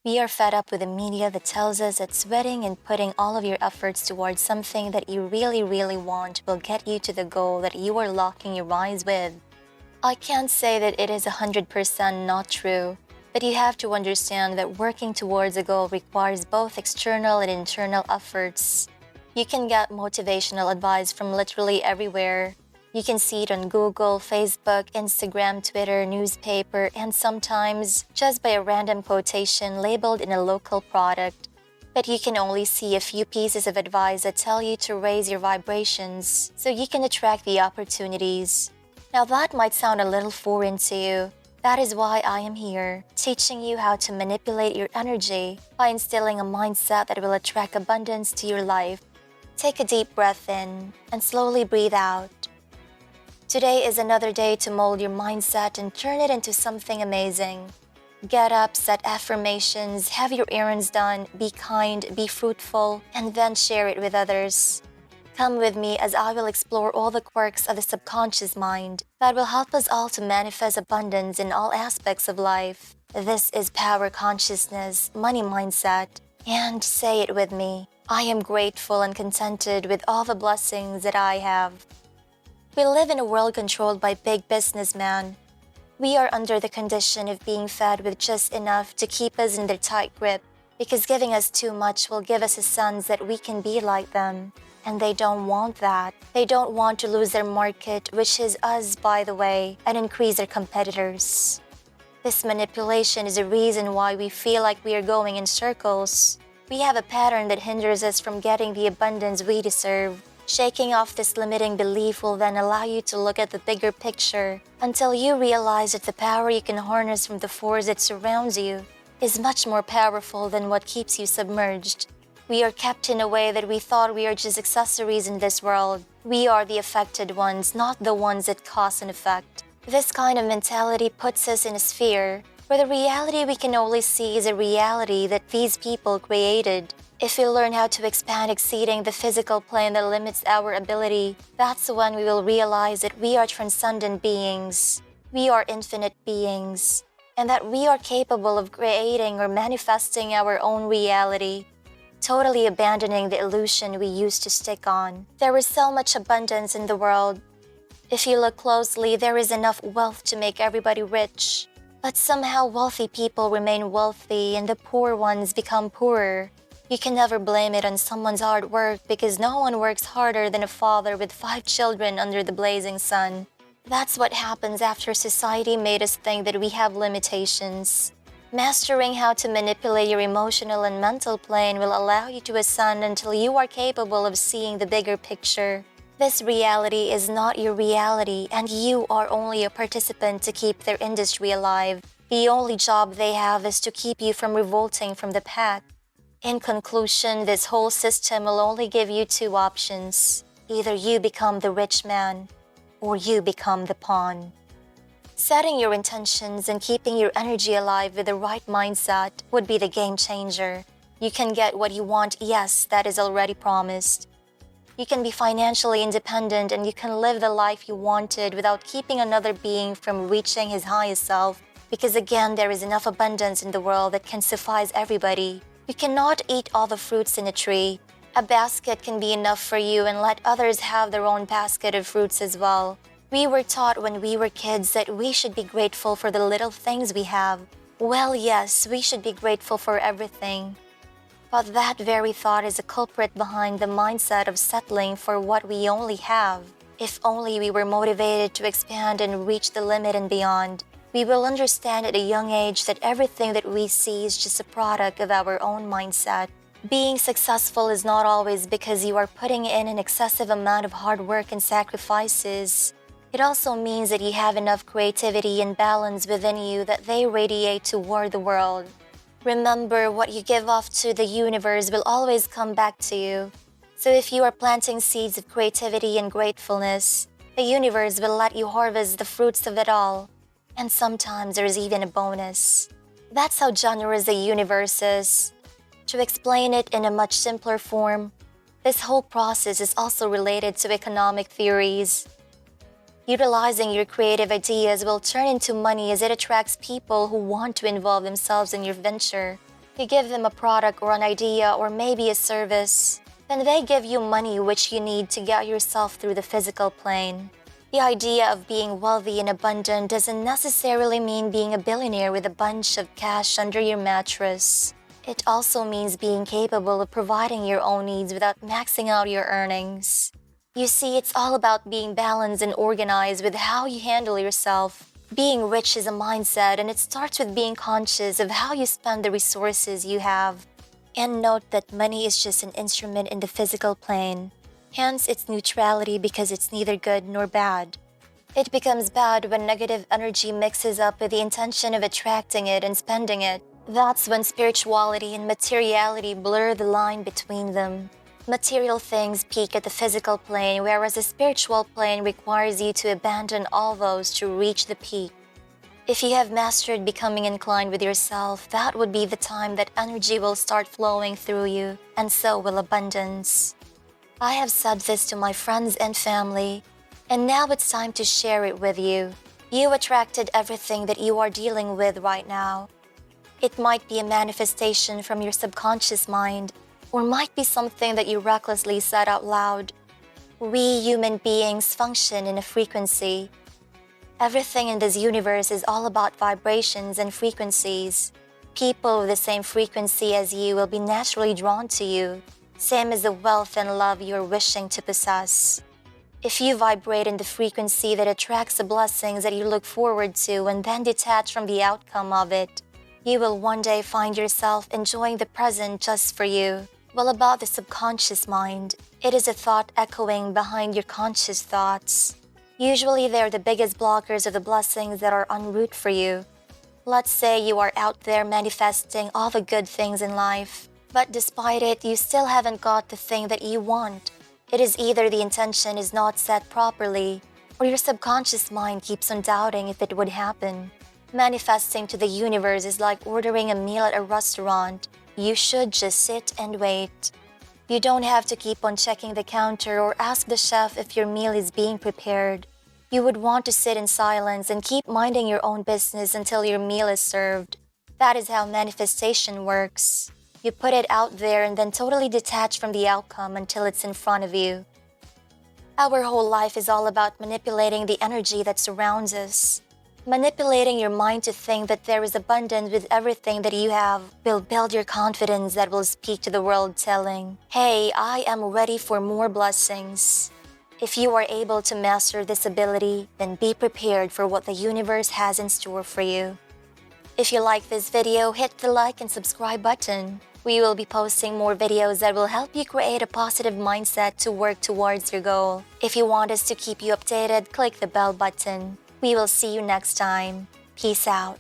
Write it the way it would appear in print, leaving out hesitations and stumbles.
We are fed up with the media that tells us that sweating and putting all of your efforts towards something that you really, really want will get you to the goal that you are locking your eyes with. I can't say that it is 100% not true, but you have to understand that working towards a goal requires both external and internal efforts. You can get motivational advice from literally everywhere. You can see it on Google, Facebook, Instagram, Twitter, newspaper, and sometimes just by a random quotation labeled in a local product. But you can only see a few pieces of advice that tell you to raise your vibrations so you can attract the opportunities. Now that might sound a little foreign to you. That is why I am here, teaching you how to manipulate your energy by instilling a mindset that will attract abundance to your life. Take a deep breath in and slowly breathe out. Today is another day to mold your mindset and turn it into something amazing. Get up, set affirmations, have your errands done, be kind, be fruitful, and then share it with others. Come with me as I will explore all the quirks of the subconscious mind that will help us all to manifest abundance in all aspects of life. This is Power Consciousness, Money Mindset, and say it with me. I am grateful and contented with all the blessings that I have. We live in a world controlled by big businessmen. We are under the condition of being fed with just enough to keep us in their tight grip, because giving us too much will give us a sense that we can be like them. And they don't want that. They don't want to lose their market, which is us, by the way, and increase their competitors. This manipulation is the reason why we feel like we are going in circles. We have a pattern that hinders us from getting the abundance we deserve. Shaking off this limiting belief will then allow you to look at the bigger picture until you realize that the power you can harness from the force that surrounds you is much more powerful than what keeps you submerged. We are kept in a way that we thought we are just accessories in this world. We are the affected ones, not the ones that cause an effect. This kind of mentality puts us in a sphere where the reality we can only see is a reality that these people created. If we learn how to expand exceeding the physical plane that limits our ability, that's when we will realize that we are transcendent beings. We are infinite beings, and that we are capable of creating or manifesting our own reality, totally abandoning the illusion we used to stick on. There is so much abundance in the world. If you look closely, there is enough wealth to make everybody rich. But somehow wealthy people remain wealthy and the poor ones become poorer. You can never blame it on someone's hard work because no one works harder than a father with 5 children under the blazing sun. That's what happens after society made us think that we have limitations. Mastering how to manipulate your emotional and mental plane will allow you to ascend until you are capable of seeing the bigger picture. This reality is not your reality, and you are only a participant to keep their industry alive. The only job they have is to keep you from revolting from the pack. In conclusion, this whole system will only give you 2 options. Either you become the rich man, or you become the pawn. Setting your intentions and keeping your energy alive with the right mindset would be the game changer. You can get what you want, yes, that is already promised. You can be financially independent and you can live the life you wanted without keeping another being from reaching his highest self, because again, there is enough abundance in the world that can suffice everybody. You cannot eat all the fruits in a tree. A basket can be enough for you, and let others have their own basket of fruits as well. We were taught when we were kids that we should be grateful for the little things we have. Well, yes, we should be grateful for everything. But that very thought is a culprit behind the mindset of settling for what we only have. If only we were motivated to expand and reach the limit and beyond, we will understand at a young age that everything that we see is just a product of our own mindset. Being successful is not always because you are putting in an excessive amount of hard work and sacrifices. It also means that you have enough creativity and balance within you that they radiate toward the world. Remember, what you give off to the universe will always come back to you. So if you are planting seeds of creativity and gratefulness, the universe will let you harvest the fruits of it all. And sometimes there's even a bonus. That's how generous the universe is. To explain it in a much simpler form, this whole process is also related to economic theories. Utilizing your creative ideas will turn into money as it attracts people who want to involve themselves in your venture. You give them a product or an idea or maybe a service, then they give you money which you need to get yourself through the physical plane. The idea of being wealthy and abundant doesn't necessarily mean being a billionaire with a bunch of cash under your mattress. It also means being capable of providing your own needs without maxing out your earnings. You see, it's all about being balanced and organized with how you handle yourself. Being rich is a mindset, and it starts with being conscious of how you spend the resources you have. And note that money is just an instrument in the physical plane. Hence its neutrality, because it's neither good nor bad. It becomes bad when negative energy mixes up with the intention of attracting it and spending it. That's when spirituality and materiality blur the line between them. Material things peak at the physical plane, whereas the spiritual plane requires you to abandon all those to reach the peak. If you have mastered becoming inclined with yourself, that would be the time that energy will start flowing through you, and so will abundance. I have said this to my friends and family, and now it's time to share it with you. You attracted everything that you are dealing with right now. It might be a manifestation from your subconscious mind, or might be something that you recklessly said out loud. We human beings function in a frequency. Everything in this universe is all about vibrations and frequencies. People with the same frequency as you will be naturally drawn to you, same as the wealth and love you're wishing to possess. If you vibrate in the frequency that attracts the blessings that you look forward to and then detach from the outcome of it, you will one day find yourself enjoying the present just for you. Well, about the subconscious mind, it is a thought echoing behind your conscious thoughts. Usually they're the biggest blockers of the blessings that are en route for you. Let's say you are out there manifesting all the good things in life, but despite it, you still haven't got the thing that you want. It is either the intention is not set properly, or your subconscious mind keeps on doubting if it would happen. Manifesting to the universe is like ordering a meal at a restaurant. You should just sit and wait. You don't have to keep on checking the counter or ask the chef if your meal is being prepared. You would want to sit in silence and keep minding your own business until your meal is served. That is how manifestation works. You put it out there and then totally detach from the outcome until it's in front of you. Our whole life is all about manipulating the energy that surrounds us. Manipulating your mind to think that there is abundance with everything that you have will build your confidence that will speak to the world telling, "Hey, I am ready for more blessings." If you are able to master this ability, then be prepared for what the universe has in store for you. If you like this video, hit the like and subscribe button. We will be posting more videos that will help you create a positive mindset to work towards your goal. If you want us to keep you updated, click the bell button. We will see you next time. Peace out.